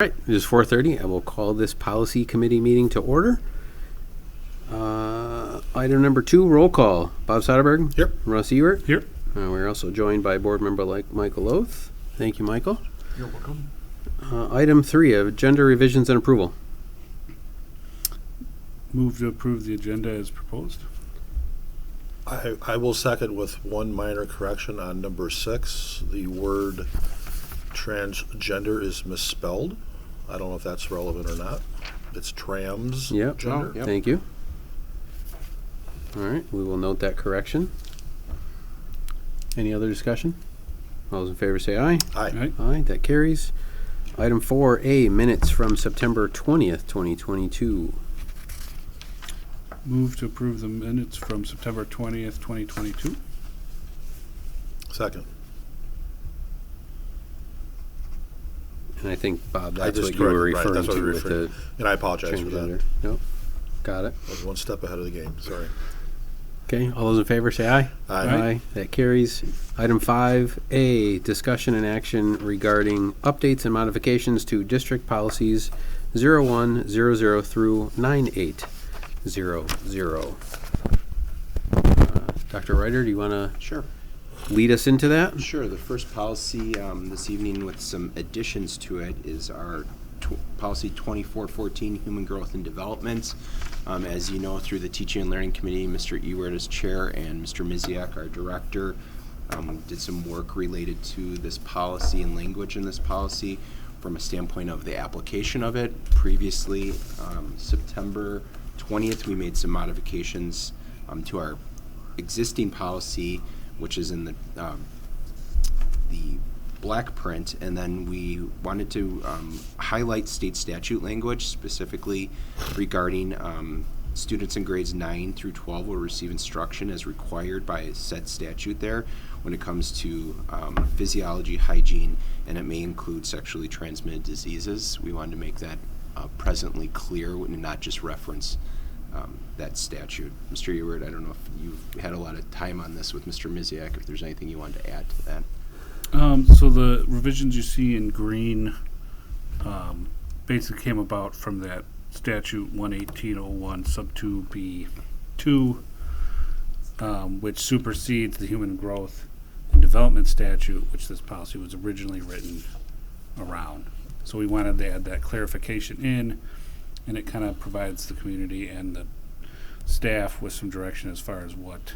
All right, it is 4:30. I will call this policy committee meeting to order. Item number 2, roll call. Bob Soderberg. Here. Russ Ewert. Here. We're also joined by board member Michael Oath. Thank you, Michael. You're welcome. Item 3, agenda revisions and approval. Move to approve the agenda as proposed. I will second with one minor correction on number 6. The word transgender is misspelled. I don't know if that's relevant or not. It's trans Yep. gender. Yep. Thank you. All right, we will note that correction. Any other discussion? All those in favor say aye. Aye. Right. Aye, that carries. Item 4A, minutes from September 20th, 2022. Move to approve the minutes from September 20th, 2022. Second. And I think, Bob, I that's just what you were corrected, right, referring that's what to I was with the referring- And I apologize for transgender. that. Nope. Got it. I was one step ahead of the game. Sorry. Okay, all those in favor say aye. Aye. Aye. That carries. Item 5A, discussion and action regarding updates and modifications to district policies 0100 through 9800. Dr. Ryder, do you want to Sure. lead us into that? Sure. The first policy this evening with some additions to it is our policy 2414, human growth and development. As you know, through the Teaching and Learning Committee, Mr. Ewert is chair and Mr. Miziak, our director, did some work related to this policy and language in this policy from a standpoint of the application of it. Previously, September 20th, we made some modifications to our existing policy, which is in the black print, and then we wanted to highlight state statute language, specifically regarding students in grades 9 through 12 will receive instruction as required by said statute there when it comes to physiology, hygiene, and it may include sexually transmitted diseases. We wanted to make that presently clear and not just reference that statute. Mr. Ewert, I don't know if you've had a lot of time on this with Mr. Miziak, if there's anything you wanted to add to that. So the revisions you see in green basically came about from that statute 11801 sub 2B2, which supersedes the human growth and development statute, which this policy was originally written around. So we wanted to add that clarification in, and it kind of provides the community and the staff with some direction as far as what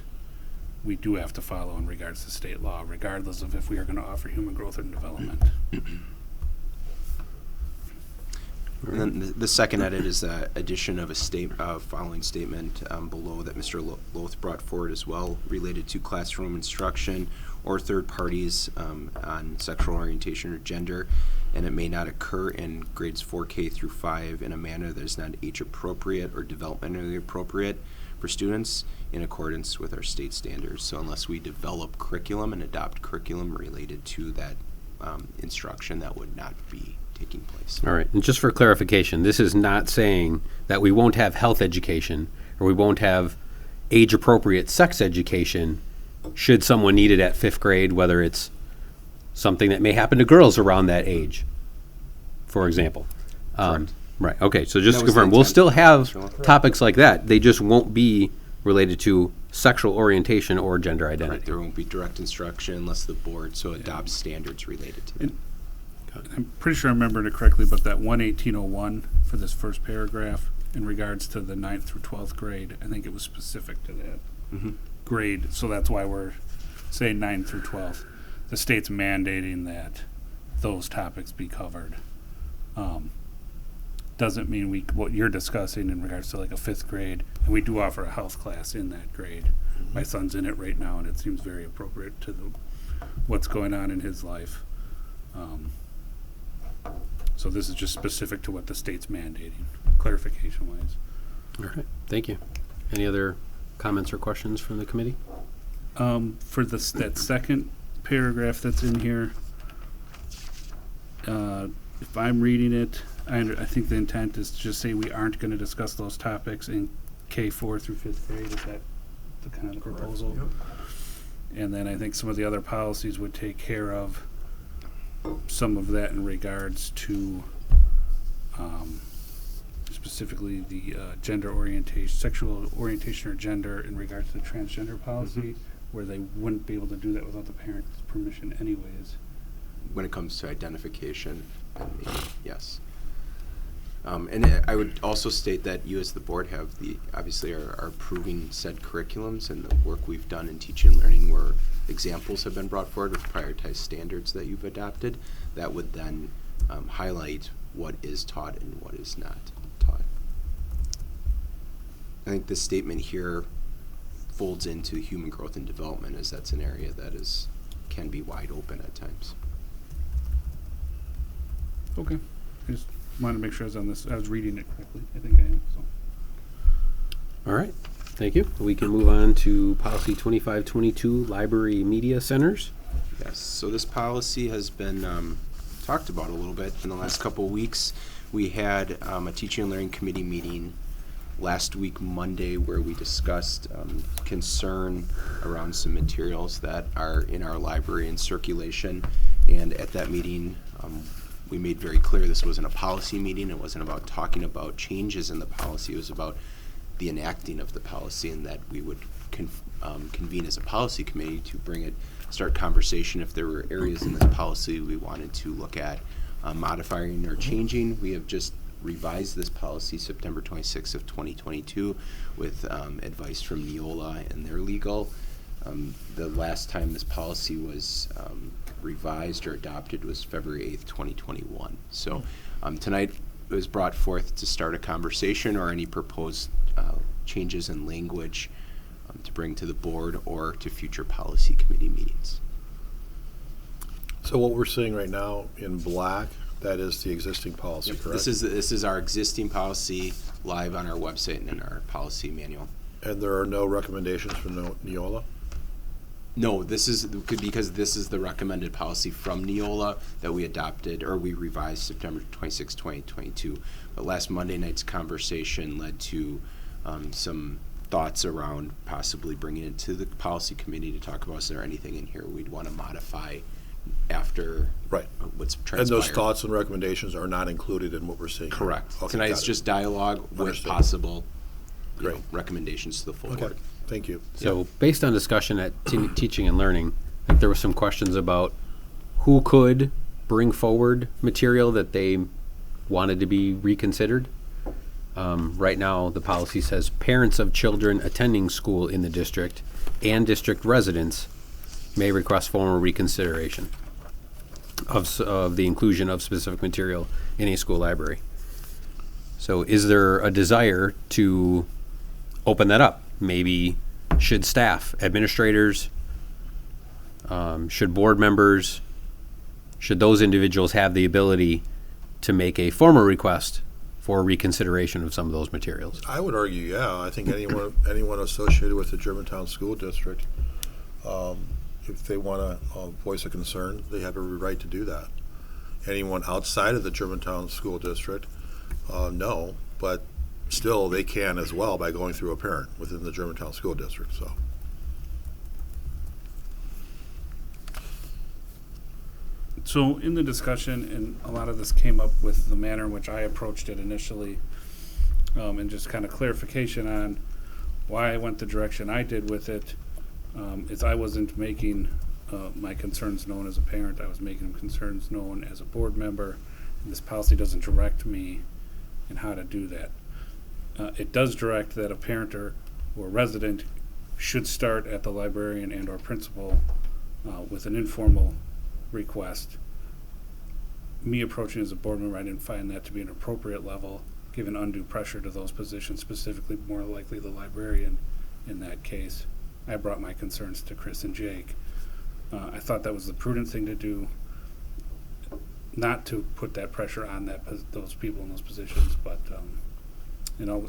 we do have to follow in regards to state law, regardless of if we are going to offer human growth and development. And then the second edit is the addition of a following statement below that Mr. Loth brought forward as well, related to classroom instruction or third parties on sexual orientation or gender, and it may not occur in grades 4K through 5 in a manner that is not age appropriate or developmentally appropriate for students in accordance with our state standards. So unless we develop curriculum and adopt curriculum related to that instruction, that would not be taking place. All right, and just for clarification, this is not saying that we won't have health education or we won't have age-appropriate sex education should someone need it at 5th grade, whether it's something that may happen to girls around that age, for example. Correct. Right, okay, so just to That was the confirm, we'll intent. still have Correct. topics like that. They just won't be related to sexual orientation or gender Right, identity. there won't be direct instruction unless the board so adopts standards related to that. I'm pretty sure I remembered it correctly, but that 11801 for this first paragraph in regards to the 9th through 12th grade, I think it was specific to that grade. So that's why we're saying 9th through 12th. The state's mandating that those topics be covered. Doesn't mean what you're discussing in regards to like a 5th grade, and we do offer a health class in that grade. My son's in it right now, and it seems very appropriate to what's going on in his life. So this is just specific to what the state's mandating, clarification-wise. All right, thank you. Any other comments or questions from the committee? For that second paragraph that's in here, if I'm reading it, I think the intent is to just say we aren't going to discuss those topics in K4 through 5th grade. Is that the kind of proposal? Yep. And then I think some of the other policies would take care of some of that in regards to specifically the gender orientation, sexual orientation or gender in regards to the transgender policy, where they wouldn't be able to do that without the parent's permission anyways. When it comes to identification, yes. And I would also state that you as the board have obviously are approving said curriculums and the work we've done in teaching and learning where examples have been brought forward with prioritized standards that you've adopted that would then highlight what is taught and what is not taught. I think this statement here folds into human growth and development, as that's an area that can be wide open at times. Okay. I just wanted to make sure I was reading it correctly. I think I am, so. All right, thank you. We can move on to policy 2522, library media centers. Yes, so this policy has been talked about a little bit in the last couple of weeks. We had a teaching and learning committee meeting last week, Monday, where we discussed concern around some materials that are in our library in circulation. And at that meeting, we made very clear this wasn't a policy meeting. It wasn't about talking about changes in the policy. It was about the enacting of the policy, and that we would convene as a policy committee to start conversation if there were areas in this policy we wanted to look at modifying or changing. We have just revised this policy September 26th of 2022 with advice from Neola and their legal. The last time this policy was revised or adopted was February 8th, 2021. So tonight it was brought forth to start a conversation or any proposed changes in language to bring to the board or to future policy committee meetings. So what we're seeing right now in black, that is the existing policy, correct? This is our existing policy live on our website and in our policy manual. And there are no recommendations from Neola? No, this is because this is the recommended policy from Neola that we adopted or we revised September 26, 2022. But last Monday night's conversation led to some thoughts around possibly bringing it to the policy committee to talk about is there anything in here we'd want to modify after Right. what's transpired. And those thoughts and recommendations are not included in what we're seeing? Correct. Okay, Tonight's got it. just dialogue with Understood. possible Great. recommendations to the full Okay, board. thank you. So based on discussion at teaching and learning, I think there were some questions about who could bring forward material that they wanted to be reconsidered. Right now, the policy says parents of children attending school in the district and district residents may request formal reconsideration of the inclusion of specific material in a school library. So is there a desire to open that up? Maybe should staff, administrators, should board members, should those individuals have the ability to make a formal request for reconsideration of some of those materials? I would argue, yeah. I think anyone associated with the Germantown School District, if they want to voice a concern, they have every right to do that. Anyone outside of the Germantown School District, no, but still they can as well by going through a parent within the Germantown School District. So. So in the discussion, and a lot of this came up with the manner in which I approached it initially, and just kind of clarification on why I went the direction I did with it, is I wasn't making my concerns known as a parent. I was making concerns known as a board member, and this policy doesn't direct me in how to do that. It does direct that a parent or resident should start at the librarian and or principal with an informal request. Me approaching as a board member, I didn't find that to be an appropriate level, given undue pressure to those positions, specifically more likely the librarian in that case. I brought my concerns to Chris and Jake. I thought that was the prudent thing to do, not to put that pressure on those people in those positions, but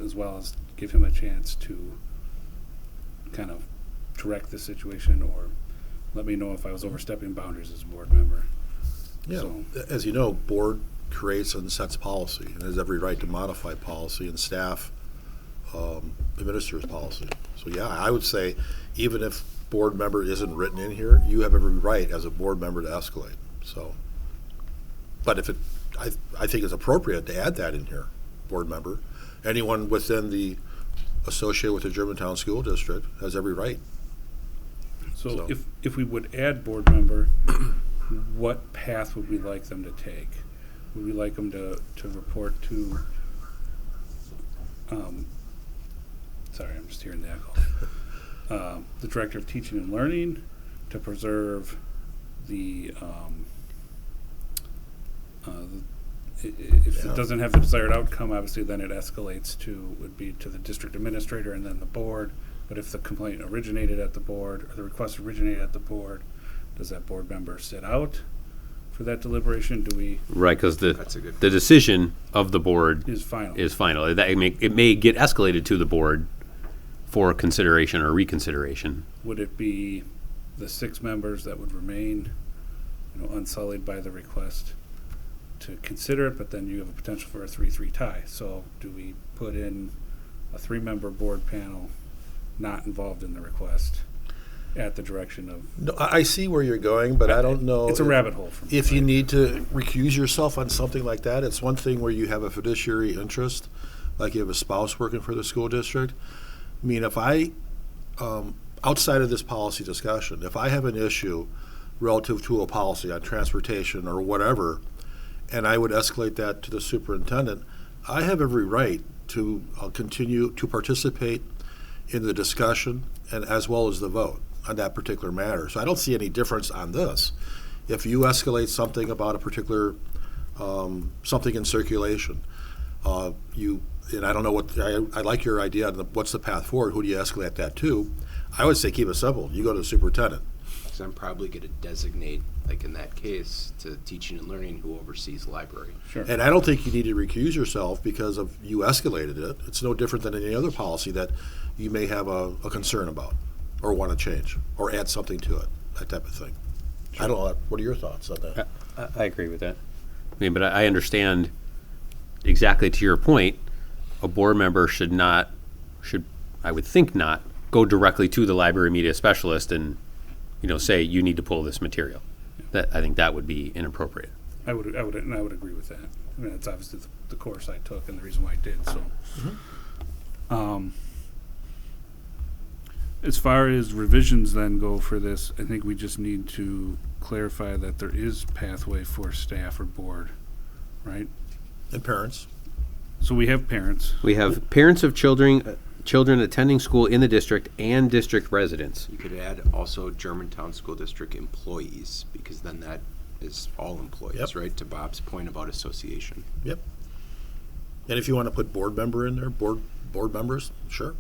as well as give him a chance to kind of direct the situation or let me know if I was overstepping boundaries as a board member. Yeah, So, as you know, board creates and sets policy and has every right to modify policy, and staff administers policy. So yeah, I would say even if board member isn't written in here, you have every right as a board member to escalate. So, but if I think it's appropriate to add that in here, board member, anyone within the, associated with the Germantown School District has every right. So So- if we would add board member, what path would we like them to take? Would we like them to report to, sorry, I'm just hearing the echo. The Director of Teaching and Learning to preserve if Yeah. it doesn't have the desired outcome, obviously then it escalates would be to the district administrator and then the board. But if the complaint originated at the board, or the request originated at the board, does that board member sit out for that deliberation? Do we, Right, because That's a good. the decision of the board is final? is final. It may get escalated to the board for consideration or reconsideration. Would it be the 6 members that would remain, unsullied by the request to consider it, but then you have a potential for a 3-3 tie? So do we put in a 3-member board panel not involved in the request at the direction of? No, I see where you're going, but I don't know. It's a rabbit hole for me. If you right? need to recuse yourself on something like that, it's one thing where you have a fiduciary interest, like you have a spouse working for the school district. I mean, if I, outside of this policy discussion, if I have an issue relative to a policy on transportation or whatever, and I would escalate that to the superintendent, I have every right to continue to participate in the discussion and as well as the vote on that particular matter. So I don't see any difference on this. If you escalate something about a particular, something in circulation, and I don't know what, I like your idea on what's the path forward, who do you escalate that to? I would say keep it simple. You go to the superintendent. Because I'm probably going to designate, like in that case, to teaching and learning who oversees the library. Sure. And I don't think you need to recuse yourself because of you escalated it. It's no different than any other policy that you may have a concern about or want to change or add something to it, that type of thing. I don't know. What are your thoughts on that? I agree with that. I mean, but I understand exactly to your point, a board member should, I would think not, go directly to the library media specialist and, say, you need to pull this material. I think that would be inappropriate. I would agree with that. I mean, that's obviously the course I took and the reason why I did, so. As far as revisions then go for this, I think we just need to clarify that there is pathway for staff or board, right? And parents? So we have parents. We have parents of children attending school in the district and district residents. You could add also Germantown School District employees, because then that is all employees, Yep. right? To Bob's point about association. Yep. And if you want to put board member in there, board members, sure.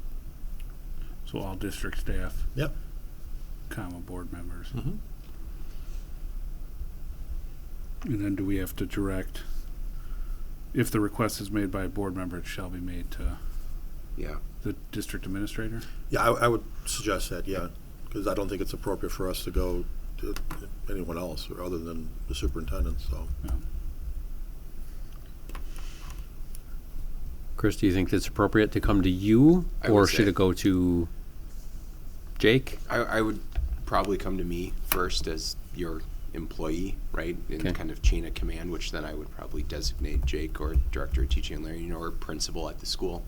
So all district staff, Yep. comma, board members. Mhm. And then do we have to direct, if the request is made by a board member, it shall be made to Yeah. the district administrator? Yeah, I would suggest that, yeah, because I don't think it's appropriate for us to go to anyone else or other than the superintendent, so. Yeah. Chris, do you think it's appropriate to come to you, I would or should say- it go to Jake? I would probably come to me first as your employee, right? In Okay. kind of chain of command, which then I would probably designate Jake or Director of Teaching and Learning or principal at the school.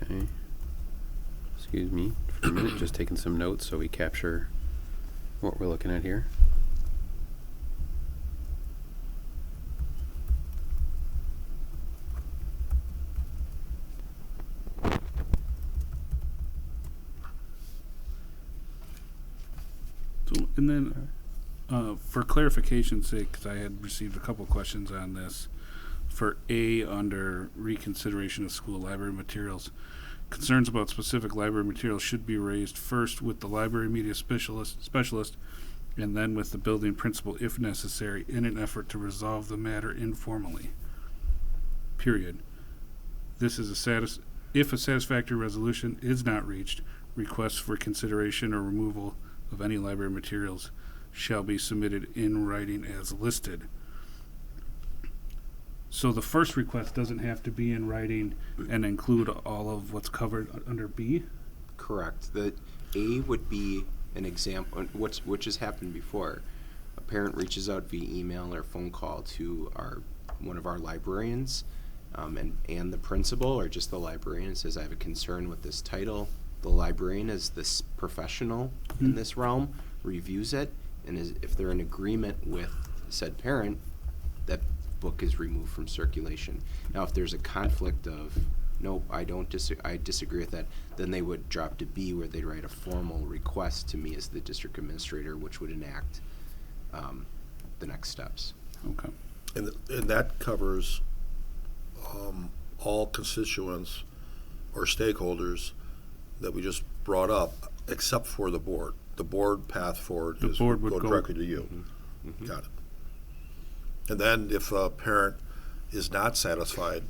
Okay. Excuse me for a minute, just taking some notes so we capture what we're looking at here. So, and then, for clarification's sake, because I had received a couple questions on this, for A, under reconsideration of school library materials, concerns about specific library materials should be raised first with the library media specialist, and then with the building principal if necessary, in an effort to resolve the matter informally. Period. This is if a satisfactory resolution is not reached, requests for consideration or removal of any library materials shall be submitted in writing as listed. So the first request doesn't have to be in writing and include all of what's covered under B? Correct. The A would be an example, which has happened before. A parent reaches out via email or phone call to one of our librarians, and the principal or just the librarian says, I have a concern with this title, the librarian as this professional in this realm reviews it, and if they're in agreement with said parent, that book is removed from circulation. Now, if there's a conflict of, nope, I disagree with that, then they would drop to B, where they'd write a formal request to me as the district administrator, which would enact the next steps. Okay. And that covers all constituents or stakeholders that we just brought up, except for the board. The board path forward The is board would go go- directly to you. Got it. And then if a parent is not satisfied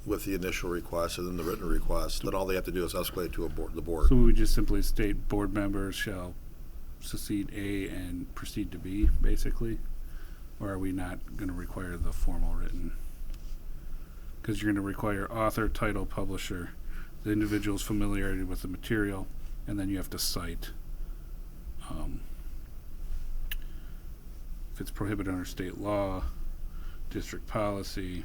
with the initial request and then the written request, then all they have to do is escalate to the board. So we would just simply state board members shall secede A and proceed to B, basically? Or are we not going to require the formal written? Because you're going to require author, title, publisher, the individual's familiarity with the material, and then you have to cite if it's prohibited under state law, district policy,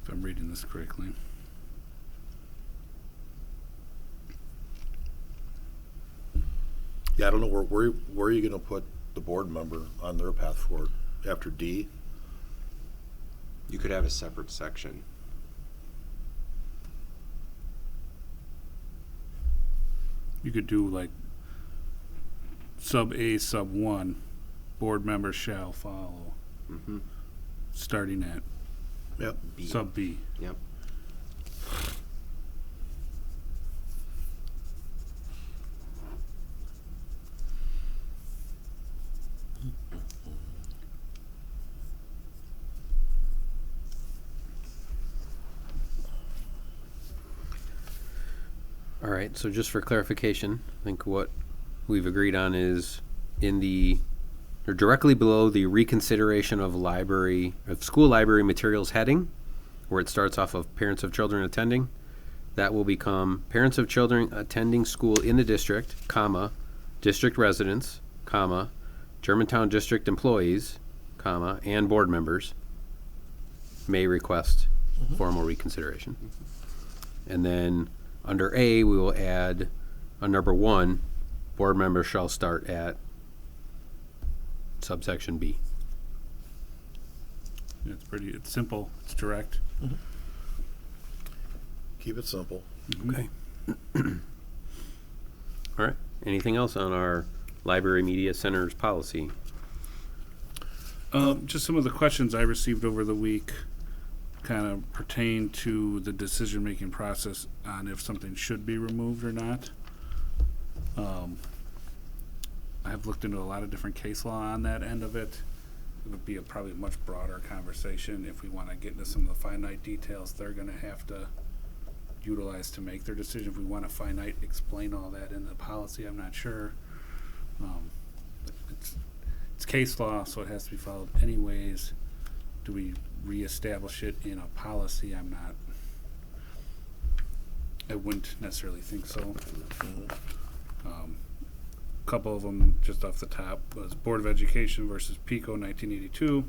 if I'm reading this correctly. Yeah, I don't know, where are you gonna put the board member on their path forward? After D? You could have a separate section. You could do like sub A, sub 1, board members shall follow, Mm-hmm. starting at Yep. B. sub B. Yep. All right, so just for clarification, I think what we've agreed on is or directly below the reconsideration of school library materials heading, where it starts off of parents of children attending, that will become parents of children attending school in the district, comma, district residents, comma, Germantown district employees, comma, and board members may request formal reconsideration. And then under A, we will add a number 1, board members shall start at subsection B. It's simple, it's direct. Keep it simple. Okay. All right. Anything else on our library media centers policy? Just some of the questions I received over the week kind of pertain to the decision-making process on if something should be removed or not. I've looked into a lot of different case law on that end of it. It would be probably a much broader conversation if we want to get into some of the finite details they're going to have to utilize to make their decision. If we want to explain all that in the policy, I'm not sure. It's case law, so it has to be followed anyways. Do we reestablish it in a policy? I wouldn't necessarily think so. Couple of them just off the top was Board of Education versus PICO 1982.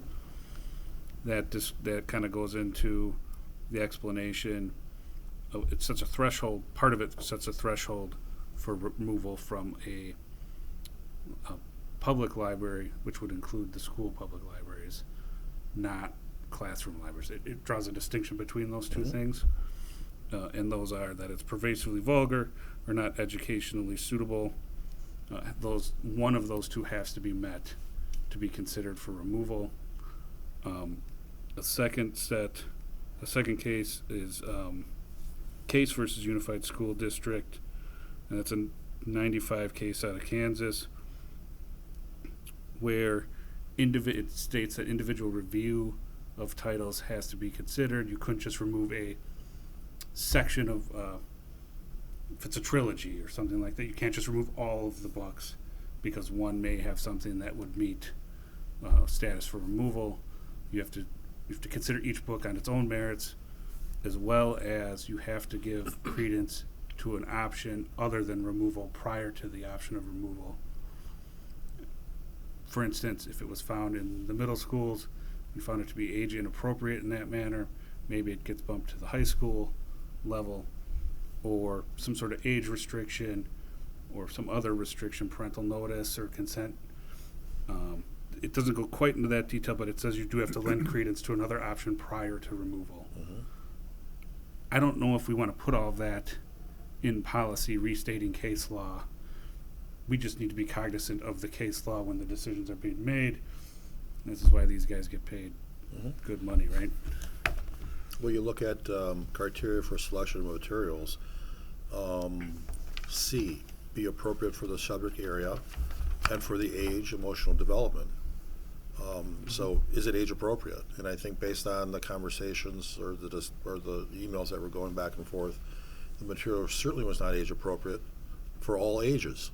That kind of goes into the explanation. It sets a threshold. Part of it sets a threshold for removal from a public library, which would include the school public libraries, not classroom libraries. It draws a distinction between those two things, and those are that it's pervasively vulgar or not educationally suitable. One of those two has to be met to be considered for removal. A second case is Case versus Unified School District, and that's a 95 case out of Kansas, where it states that individual review of titles has to be considered. You couldn't just remove a section of if it's a trilogy or something like that, you can't just remove all of the books because one may have something that would meet status for removal. You have to consider each book on its own merits, as well as you have to give credence to an option other than removal prior to the option of removal. for instance, if it was found in the middle schools, we found it to be age inappropriate in that manner, maybe it gets bumped to the high school level, or some sort of age restriction, or some other restriction, parental notice or consent. It doesn't go quite into that detail, but it says you do have to lend credence to another option prior to removal. I don't know if we want to put all of that in policy restating case law. We just need to be cognizant of the case law when the decisions are being made. This is why these guys get paid good money, right? Well, you look at criteria for selection of materials. C, be appropriate for the subject area and for the age, emotional development. So is it age appropriate? And I think based on the conversations or the emails that were going back and forth, the material certainly was not age appropriate for all ages.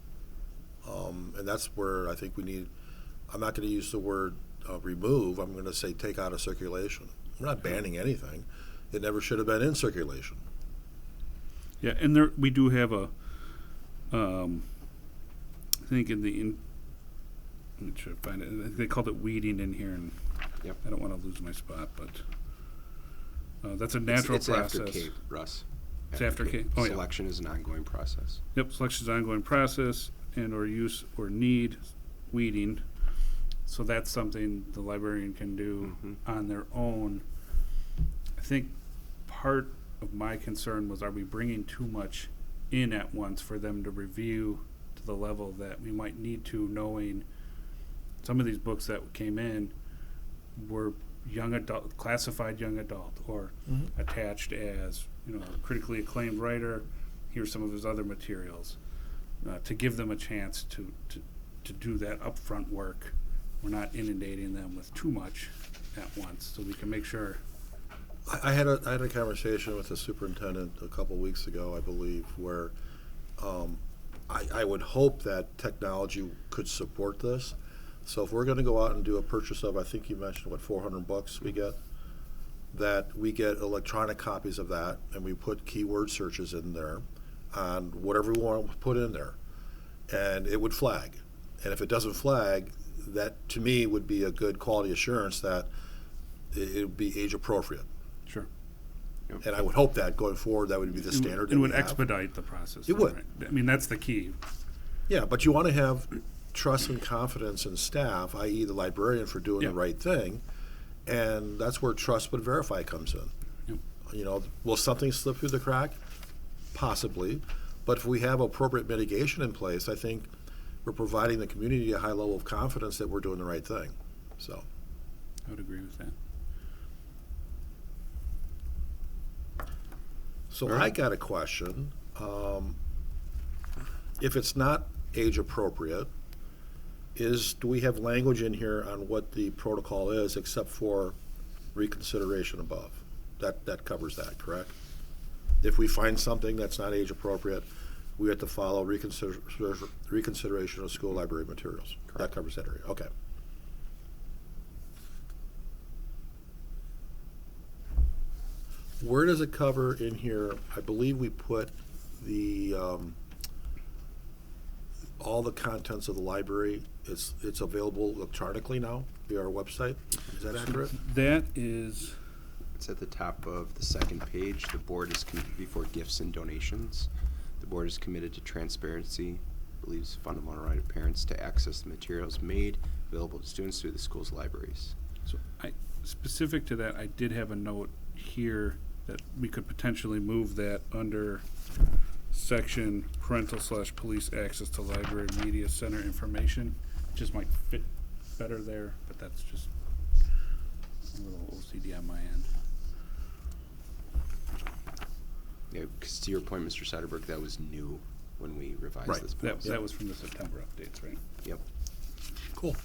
And that's where I think we need, I'm not going to use the word remove, I'm going to say take out of circulation. We're not banning anything. It never should have been in circulation. Yeah, and there we do have a, I think in the, let me try to find it. They called it weeding in here, and Yep. I don't want to lose my spot, but that's a natural it's process. after K, Russ. It's after K. Oh, yeah. Selection is an ongoing process. Yep, selection is an ongoing process and or use or need weeding. So that's something the librarian can do on their own. I think part of my concern was, are we bringing too much in at once for them to review to the level that we might need to, knowing some of these books that came in were young adult, classified young adult, or attached as, critically acclaimed writer. Here's some of his other materials. To give them a chance to do that upfront work. We're not inundating them with too much at once, so we can make sure. I had a conversation with the superintendent a couple weeks ago, I believe, where I would hope that technology could support this. So if we're going to go out and do a purchase of, I think you mentioned, 400 books we get, that we get electronic copies of that, and we put keyword searches in there on whatever we want to put in there, and it would flag. And if it doesn't flag, that to me would be a good quality assurance that it would be age appropriate. Sure. And I would hope that going forward, that would be the standard. It would that we have. expedite the process. It would. Right? I mean, that's the key. Yeah, but you want to have trust and confidence in staff, i.e. the librarian, for doing the right thing. And that's where trust but verify comes in. Yep. Will something slip through the crack? Possibly. But if we have appropriate mitigation in place, I think we're providing the community a high level of confidence that we're doing the right thing. So I would agree with that. So I got a question. If it's not age appropriate, do we have language in here on what the protocol is except for reconsideration above? That covers that, correct? If we find something that's not age appropriate, we have to follow reconsideration of school library materials. Correct. That covers that area. Okay. Where does it cover in here? I believe we put the all the contents of the library. It's available electronically now via our website. Is that accurate? That is, It's at the top of the second page. The board is before gifts and donations. The board is committed to transparency, believes fundamental right of parents to access the materials made available to students through the school's libraries. so specific to that, I did have a note here that we could potentially move that under section parental/police access to library media center information. Just might fit better there, but that's just a little OCD on my end. Yeah, because to your point, Mr. Satterberg, that was new when we revised Right. this That, policy. that was from the September updates, right? Yep. Cool.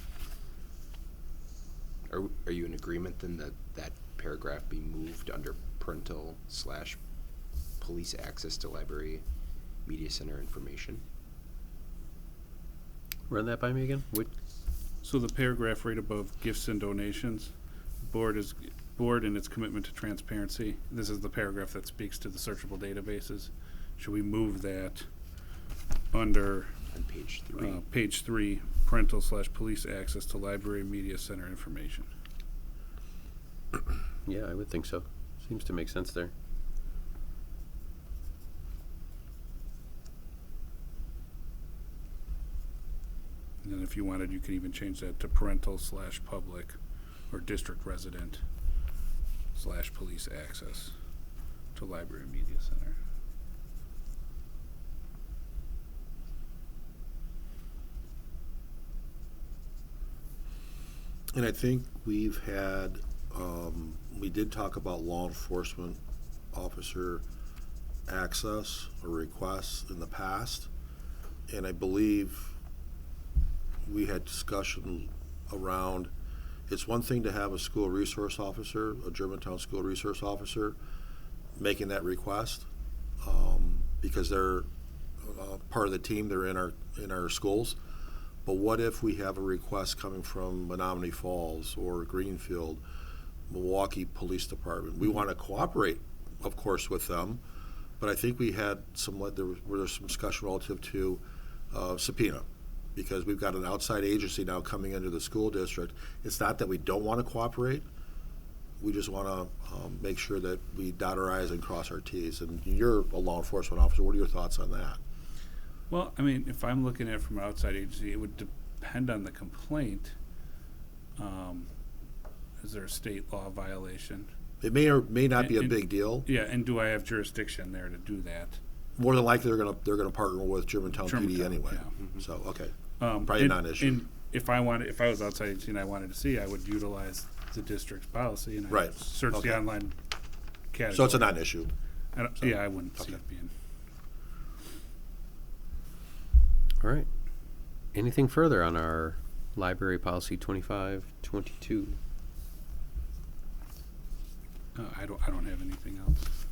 Are you in agreement then that that paragraph be moved under parental/police access to library media center information? Run that by me again. So the paragraph right above gifts and donations, board and its commitment to transparency. This is the paragraph that speaks to the searchable databases. Should we move that under On page 3. page 3, parental/police access to library media center information. Yeah, I would think so. Seems to make sense there. And then if you wanted, you could even change that to parental/public or district resident/police access to library media center. And I think we've had, we did talk about law enforcement officer access or requests in the past. And I believe we had discussion around, it's one thing to have a school resource officer, a Germantown school resource officer, making that request, because they're part of the team, they're in our schools. But what if we have a request coming from Menominee Falls or Greenfield, Milwaukee Police Department? We want to cooperate, of course, with them, but I think we had there was some discussion relative to subpoena, because we've got an outside agency now coming into the school district. It's not that we don't want to cooperate, we just want to make sure that we dot our I's and cross our T's. And you're a law enforcement officer, what are your thoughts on that? Well, I mean, if I'm looking at it from an outside agency, it would depend on the complaint. Is there a state law violation? It may or may not be a And- big deal. Yeah, and do I have jurisdiction there to do that? More than likely, they're gonna partner with Germantown PD Germantown, anyway. yeah. So, okay. Probably a non-issue. And if I was outside agency and I wanted to see, I would utilize the district's policy and I Right, would search okay. the online category. So it's a non-issue. Yeah, I wouldn't see Okay. it being. All right. Anything further on our library policy 2522? I don't have anything else.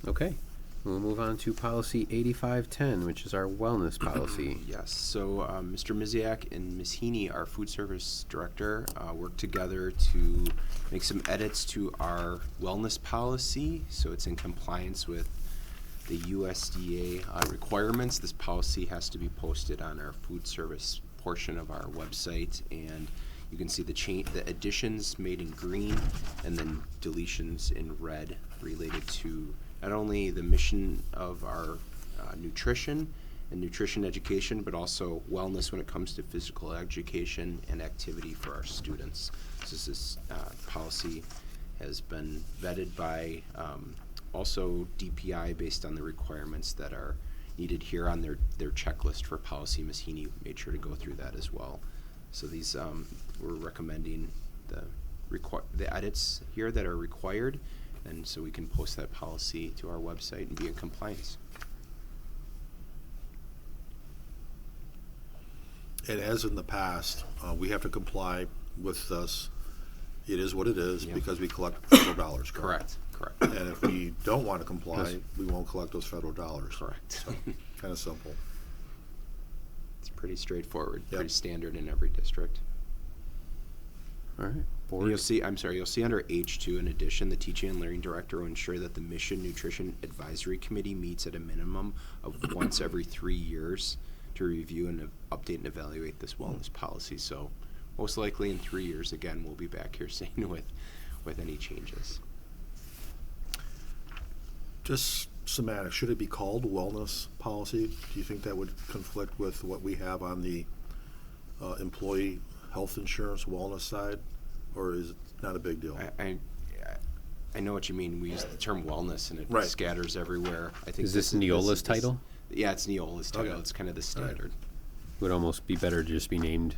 Okay. We'll move on to policy 8510, which is our wellness policy. Yes, so Mr. Miziak and Ms. Heaney, our food service director, worked together to make some edits to our wellness policy, so it's in compliance with the USDA requirements. This policy has to be posted on our food service portion of our website, and you can see the additions made in green and then deletions in red related to not only the mission of our nutrition and nutrition education, but also wellness when it comes to physical education and activity for our students. So this policy has been vetted by also DPI based on the requirements that are needed here on their checklist for policy. Ms. Heaney made sure to go through that as well. So these, we're recommending the edits here that are required, and so we can post that policy to our website and be in compliance. And as in the past, we have to comply with this. It is what it is, Yeah. because we collect federal dollars, correct? Correct. And if we don't want to comply, Yes. we won't collect those federal dollars. Correct. Kind of simple. It's pretty straightforward, Yep. pretty standard in every district. All right. And Board. you'll see under H2, in addition, the teaching and learning director will ensure that the Mission Nutrition Advisory Committee meets at a minimum of once every 3 years to review and update and evaluate this wellness policy. So most likely in 3 years, again, we'll be back here saying with any changes. Just semantics, should it be called wellness policy? Do you think that would conflict with what we have on the employee health insurance wellness side, or is it not a big deal? I know what you mean. We use the term wellness and it Right. scatters everywhere. I think Is this Neola's title? Yeah, it's Neola's title. Okay. It's kind of the All right. standard. Would almost be better to just be named,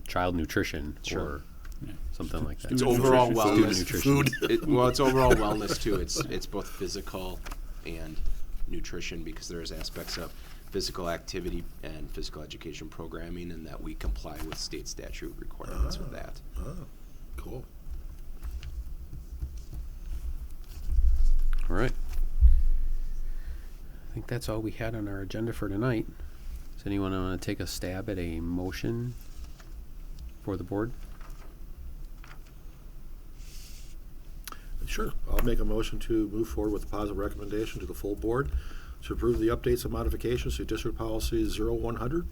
child nutrition Sure. or Yeah. something like that. It's Student overall nutrition. wellness. Student nutrition. Well, it's overall wellness too. It's both physical and nutrition, because there's aspects of physical activity and physical education programming, and that we comply with state statute requirements with that. Oh, cool. All right. I think that's all we had on our agenda for tonight. Does anyone want to take a stab at a motion for the board? Sure. I'll make a motion to move forward with a positive recommendation to the full board to approve the updates and modifications to District Policy 0100,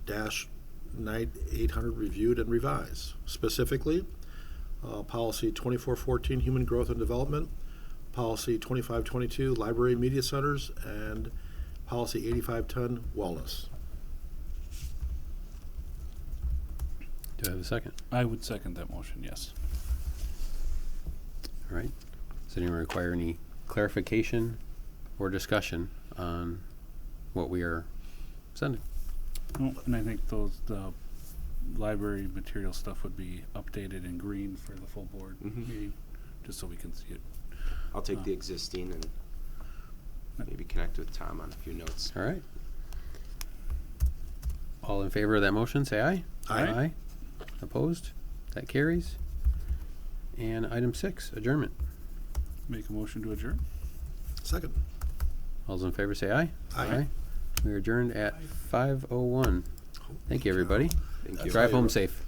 dash 9800 reviewed and revised. Specifically, Policy 2414, Human Growth and Development, Policy 2522, Library Media Centers, and Policy 8510, Wellness. Do I have a second? I would second that motion, yes. All right. Does anyone require any clarification or discussion on what we are sending? Well, and I think the library material stuff would be updated in green for the full board Mhm. meeting, just so we can see it. I'll take the existing and maybe connect with Tom on a few notes. All right. All in favor of that motion, say aye. Aye. Opposed? That carries. And item 6, adjournment. Make a motion to adjourn? Second. All those in favor say aye. Aye. We are adjourned at 5:01. Thank you, everybody. Thank you. That's Drive how you home ru- safe.